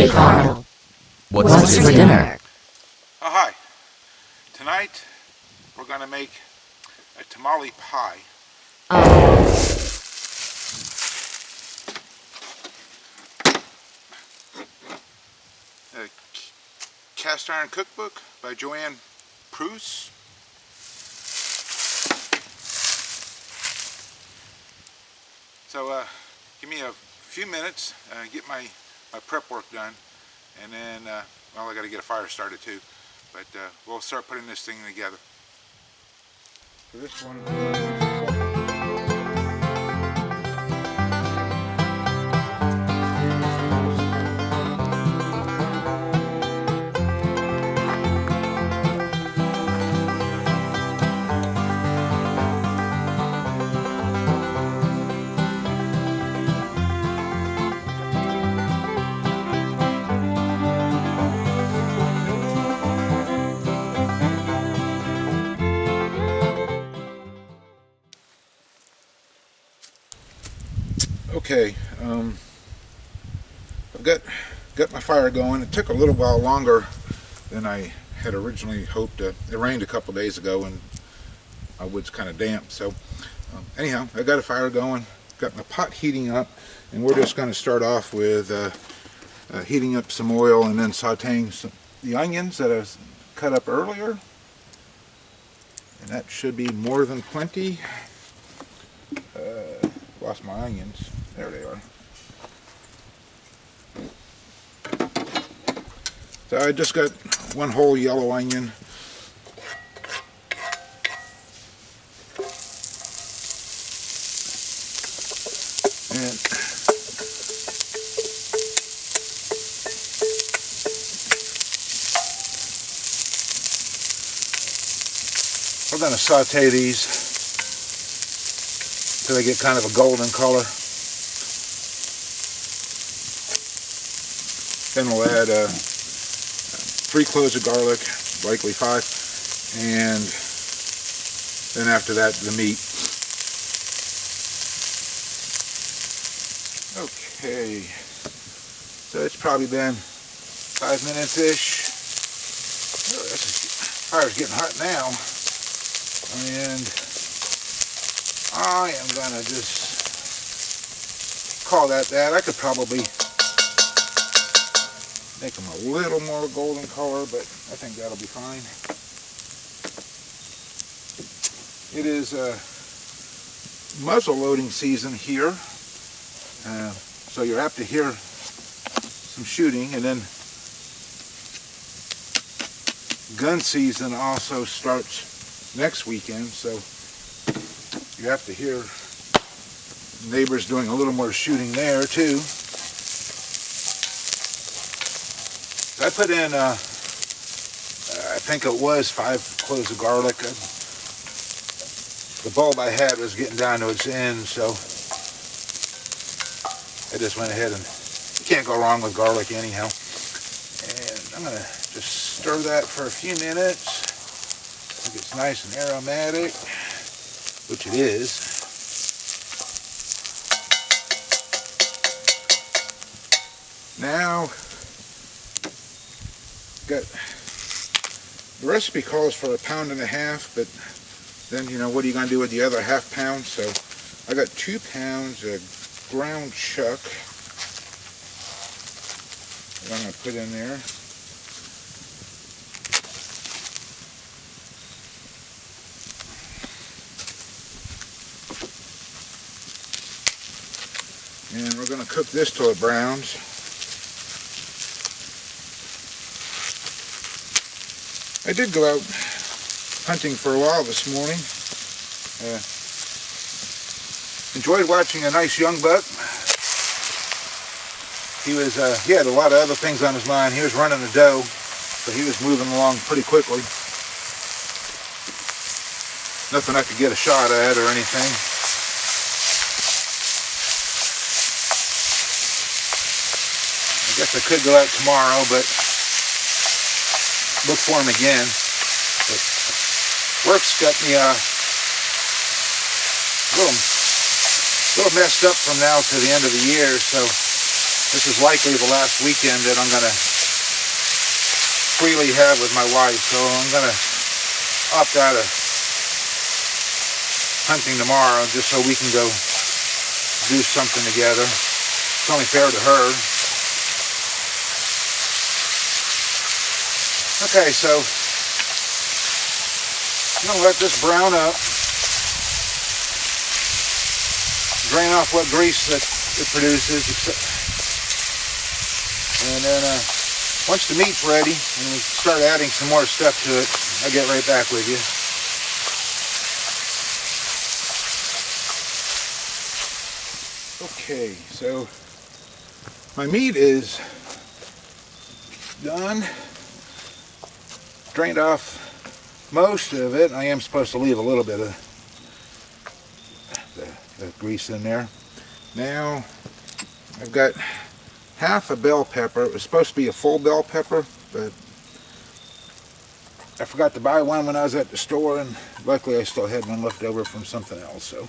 Hey, Karl. What's for dinner? Oh, hi. Tonight, we're going to make a tamale pie. A Cast Iron Cookbook by Joanne Pruce. So, give me a few minutes, get my prep work done, and then, well, I got to get a fire started too, but we'll start putting this thing together. For this one, okay, I've got my fire going. It took a little while longer than I had originally hoped. It rained a couple days ago and my wood's kind of damp, so anyhow, I got a fire going, got my pot heating up, and we're just going to start off with heating up some oil and then sauteing the onions that I cut up earlier, and that should be more than plenty. Lost my onions. There they are. So I just got one whole yellow onion. And we're going to saute these until they get kind of a golden color. Then we'll add 3 cloves of garlic, likely 5, and then after that the meat. Okay, so it's probably been 5 minutes-ish. Oh, fire's getting hot now, and I am gonna just call that. I could probably make them a little more golden color, but I think that'll be fine. It is muzzle loading season here, so you're apt to hear some shooting, and then gun season also starts next weekend, so you have to hear neighbors doing a little more shooting there too. I put in, I think it was 5 cloves of garlic. The bulb I had was getting down to its end, so I just went ahead, and you can't go wrong with garlic anyhow. And I'm going to just stir that for a few minutes. I think it's nice and aromatic, which it is. Now, the recipe calls for 1.5 pounds, but then, you know, what are you going to do with the other ½ pound? So I got 2 pounds of ground chuck that I'm going to put in there. And we're going to cook this till it browns. I did go out hunting for a while this morning. Enjoyed watching a nice young buck. He had a lot of other things on his mind. He was running a doe, so he was moving along pretty quickly. Nothing I could get a shot at or anything. I guess I could go out tomorrow, but look for him again. But work's got me a little messed up from now to the end of the year, so This is likely the last weekend that I'm going to freely have with my wife, so I'm going to opt out of hunting tomorrow just so we can go do something together. It's only fair to her. Okay, so I'm going to let this brown up. Drain off what grease that it produces. And then once the meat's ready and we start adding some more stuff to it, I'll get right back with you. Okay, so my meat is done. Drained off most of it. I am supposed to leave a little bit of the grease in there. Now I've got half a bell pepper. It was supposed to be a full bell pepper, but I forgot to buy one when I was at the store, and luckily I still had one left over from something else, so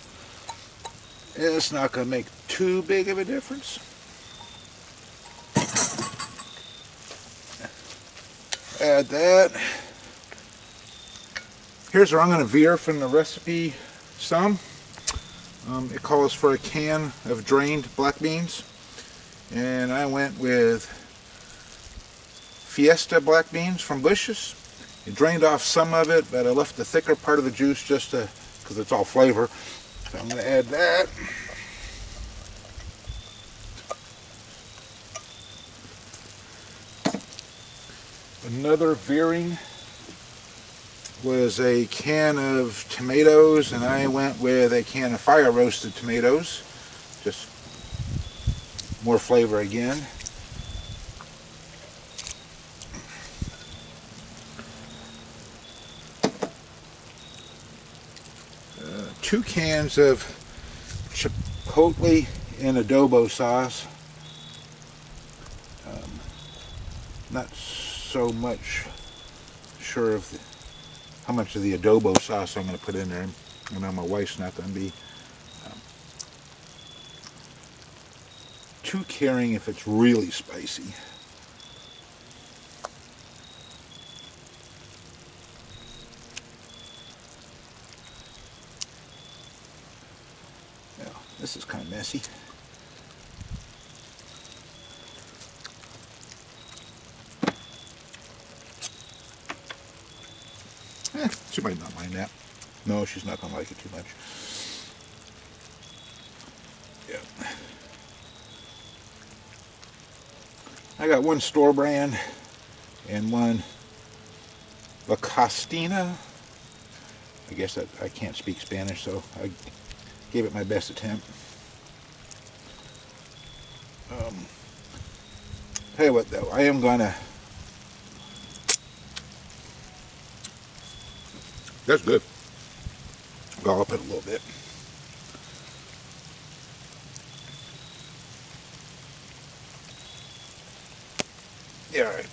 it's not going to make too big of a difference. Add that. Here's where I'm going to veer from the recipe some. It calls for a can of drained black beans, and I went with Fiesta black beans from Bush's. I drained off some of it, but I left the thicker part of the juice just because it's all flavor. So I'm going to add that. Another veering was a can of tomatoes, and I went with a can of fire roasted tomatoes. Just more flavor again. 2 cans of chipotle and adobo sauce. Not so much sure of how much of the adobo sauce I'm going to put in there. I know my wife's not going to be too caring if it's really spicy. Now, this is kind of messy. She might not mind that. No, she's not going to like it too much. Yeah. I got one store brand and one La Costina. I guess that I can't speak Spanish, so I gave it my best attempt. Tell you what though, I am gonna. That's good. Dollop it a little bit. Yeah, all right.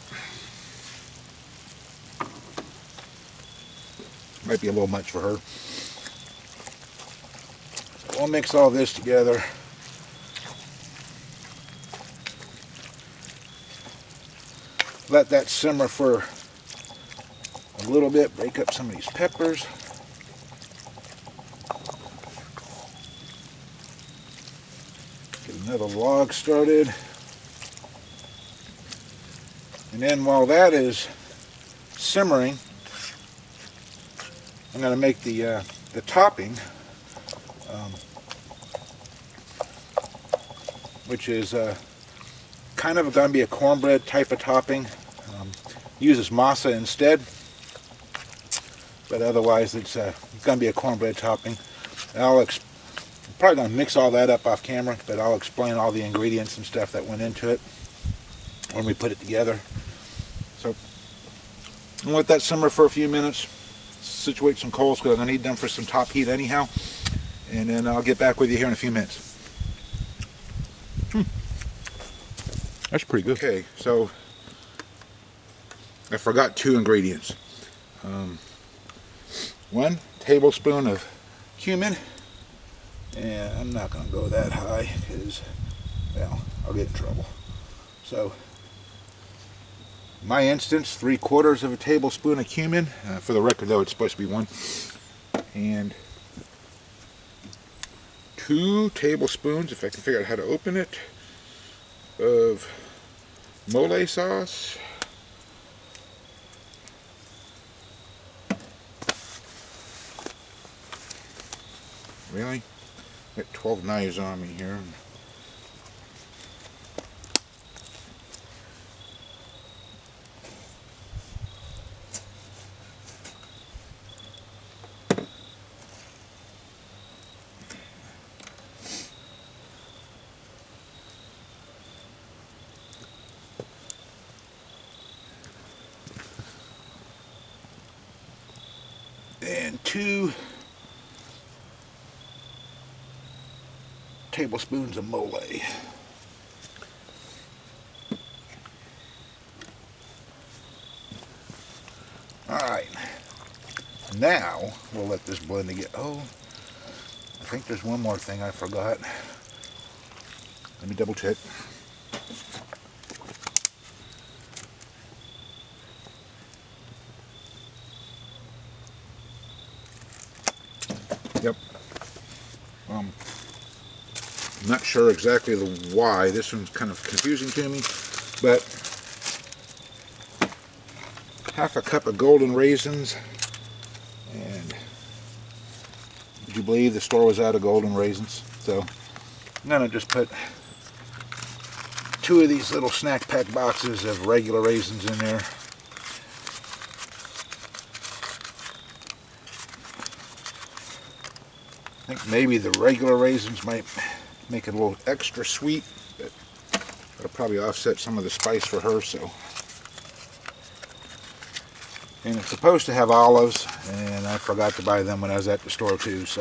Might be a little much for her. So we'll mix all this together. Let that simmer for a little bit. Break up some of these peppers. Get another log started. And then while that is simmering, I'm going to make the topping, which is kind of going to be a cornbread type of topping. Uses masa instead, but otherwise it's going to be a cornbread topping. I'm probably going to mix all that up off camera, but I'll explain all the ingredients and stuff that went into it when we put it together. So I'm going to let that simmer for a few minutes, situate some coals because I'm going to need them for some top heat anyhow, and then I'll get back with you here in a few minutes. That's pretty good. Okay, so I forgot 2 ingredients. 1 tablespoon of cumin, and I'm not going to go that high because Now, I'll get in trouble. So, in my instance, 3/4 of a tablespoon of cumin. For the record, though, it's supposed to be 1. And 2 tablespoons, if I can figure out how to open it, of mole sauce. Really? Got 12 knives on me here. And 2 tablespoons of mole. Alright, now we'll let this blend again. Oh, I think there's one more thing I forgot. Let me double check. Yep. I'm not sure exactly the why. This one's kind of confusing to me, but 1/2 cup of golden raisins. And would you believe the store was out of golden raisins? So I'm gonna just put 2 of these little snack pack boxes of regular raisins in there. I think maybe the regular raisins might make it a little extra sweet, but it'll probably offset some of the spice for her. So, and it's supposed to have olives, and I forgot to buy them when I was at the store too. So,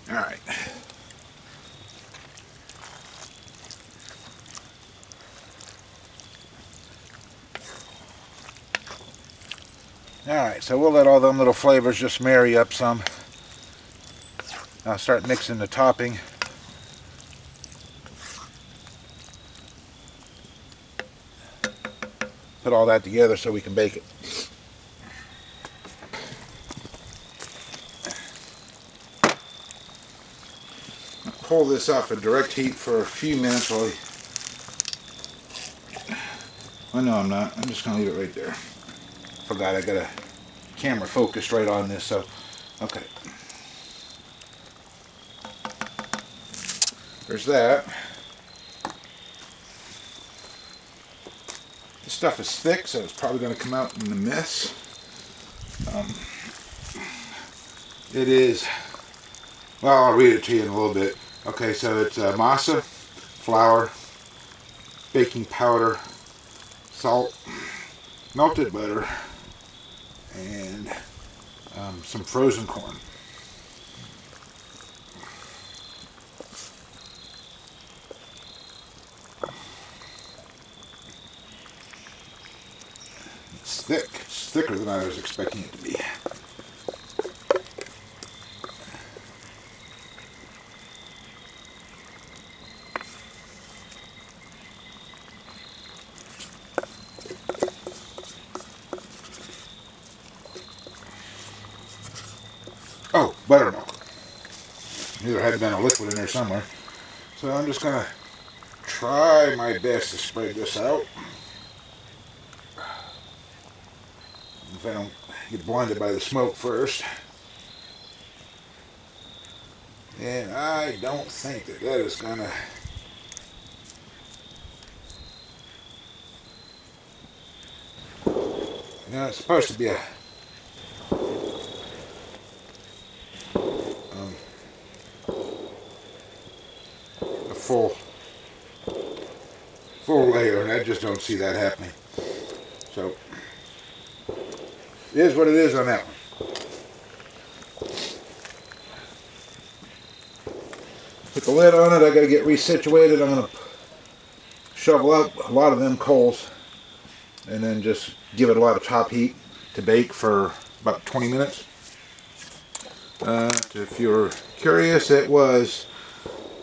all right. Alright, so we'll let all them little flavors just marry up some. I'll start mixing the topping. Put all that together so we can bake it. I'll pull this off at direct heat for a few minutes while oh no, I'm not. I'm just going to leave it right there. Forgot I got a camera focused right on this, so okay. There's that. This stuff is thick, so it's probably going to come out in a mess. It is, well, I'll read it to you in a little bit. Okay, so it's masa, flour, baking powder, salt, melted butter, and some frozen corn. It's thick. It's thicker than I was expecting it to be. Oh, buttermilk. There had been a liquid in there somewhere. So I'm just going to try my best to spread this out. If I don't get blinded by the smoke first. And I don't think that that is going to... You know, it's supposed to be a full layer, and I just don't see that happening. So, it is what it is on that one. Put the lid on it. I got to get resituated. I'm going to shovel out a lot of them coals and then just give it a lot of top heat to bake for about 20 minutes. If you're curious, it was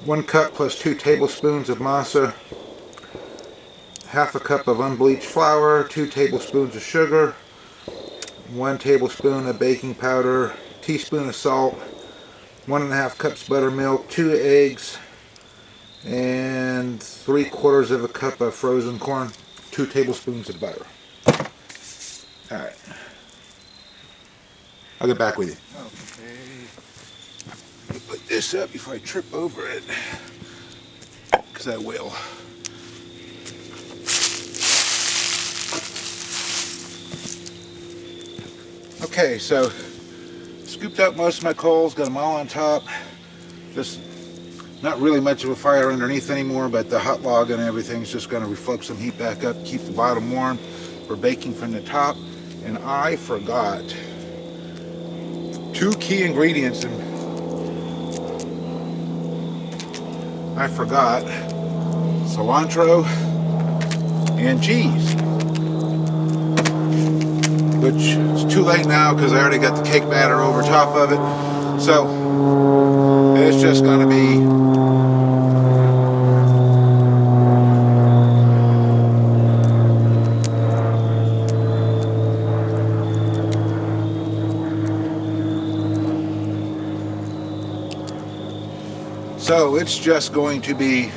1 cup plus 2 tablespoons of masa, half a cup of unbleached flour, 2 tablespoons of sugar, 1 tablespoon of baking powder, teaspoon of salt, 1.5 cups buttermilk, 2 eggs, and 3/4 of a cup of frozen corn, 2 tablespoons of butter. Alright. I'll get back with you. Okay. Let me put this up before I trip over it, because I will. Okay, so scooped up most of my coals, got them all on top. Just not really much of a fire underneath anymore, but the hot log and everything's just going to reflect some heat back up, keep the bottom warm for baking from the top. And I forgot 2 key ingredients, and I forgot cilantro and cheese, which is too late now because I already got the cake batter over top of it. So it's just going to be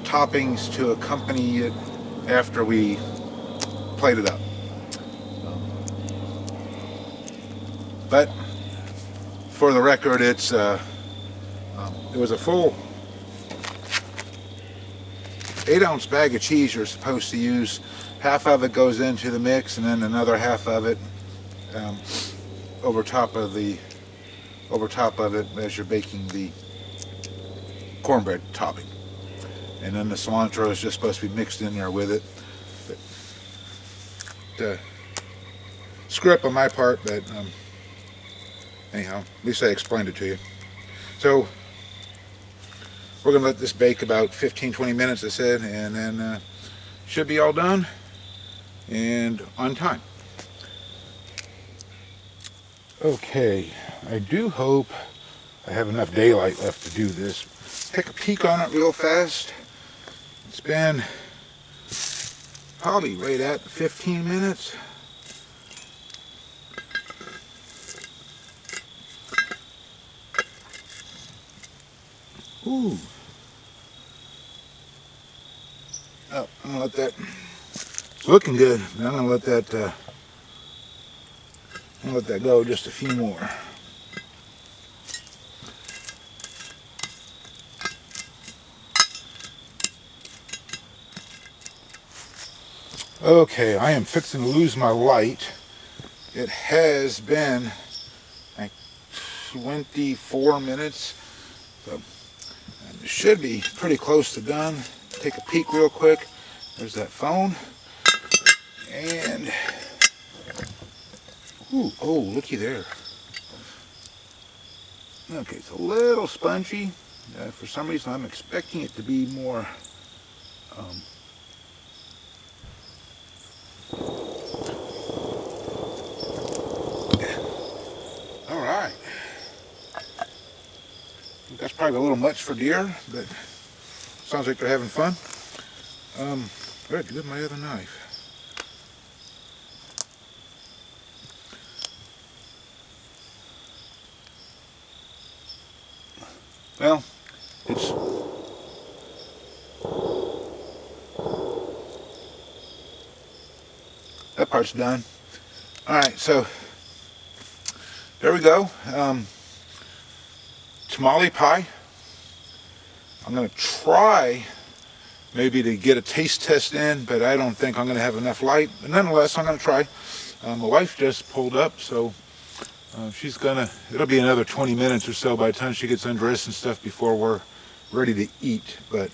toppings to accompany it after we plate it up. But for the record, it was a full 8-ounce bag of cheese you're supposed to use. Half of it goes into the mix, and then another half of it over top of it as you're baking the cornbread topping. And then the cilantro is just supposed to be mixed in there with it. But, screw up on my part, but anyhow, at least I explained it to you. So we're going to let this bake about 15-20 minutes, I said, and then should be all done and on time. Okay, I do hope I have enough daylight left to do this. Take a peek on it real fast. It's been probably right at 15 minutes. Ooh. Oh, I'm gonna let that. It's looking good, but I'm gonna let that go just a few more. Okay, I am fixing to lose my light. It has been like 24 minutes, so it should be pretty close to done. Take a peek real quick. There's that phone, and ooh, oh, looky there. Okay, it's a little spongy. For some reason, I'm expecting it to be more. Alright. That's probably a little much for deer, but sounds like they're having fun. Where'd you get my other knife? Well, that part's done. Alright, so there we go. Tamale pie. I'm going to try maybe to get a taste test in, but I don't think I'm going to have enough light. But nonetheless, I'm going to try. My wife just pulled up, so it'll be another 20 minutes or so by the time she gets undressed and stuff before we're ready to eat. But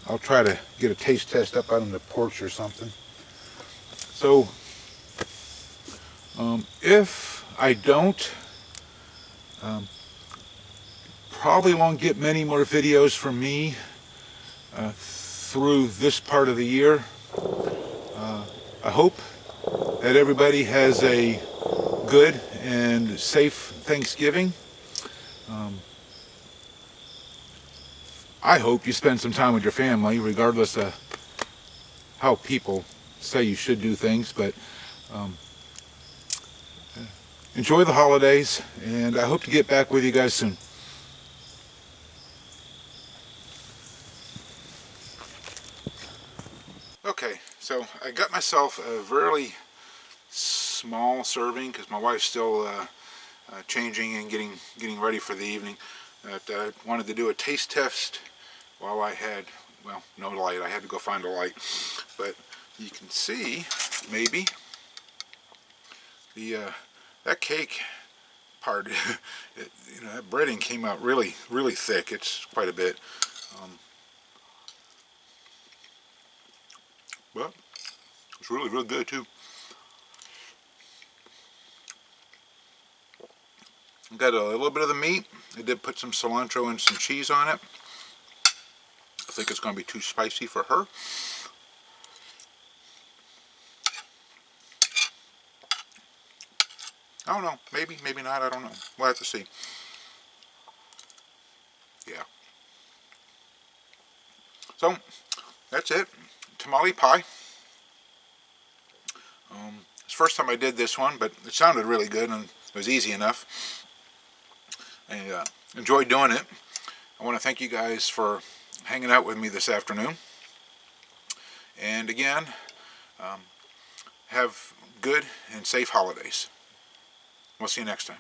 I'll try to get a taste test up out on the porch or something. So if I don't, probably won't get many more videos from me through this part of the year. I hope that everybody has a good and safe Thanksgiving. I hope you spend some time with your family, regardless of how people say you should do things, but enjoy the holidays, and I hope to get back with you guys soon. Okay, so I got myself a really small serving because my wife's still changing and getting ready for the evening. I wanted to do a taste test while I had, well, no light. I had to go find a light, but you can see maybe the that cake part. That breading came out really thick. It's quite a bit, but it's really good too. Got a little bit of the meat. I did put some cilantro and some cheese on it. I think it's going to be too spicy for her. I don't know. Maybe not. I don't know. We'll have to see. Yeah. So, that's it. Tamale pie. It's the first time I did this one, but it sounded really good and it was easy enough. I enjoyed doing it. I want to thank you guys for hanging out with me this afternoon. And again, have good and safe holidays. We'll see you next time.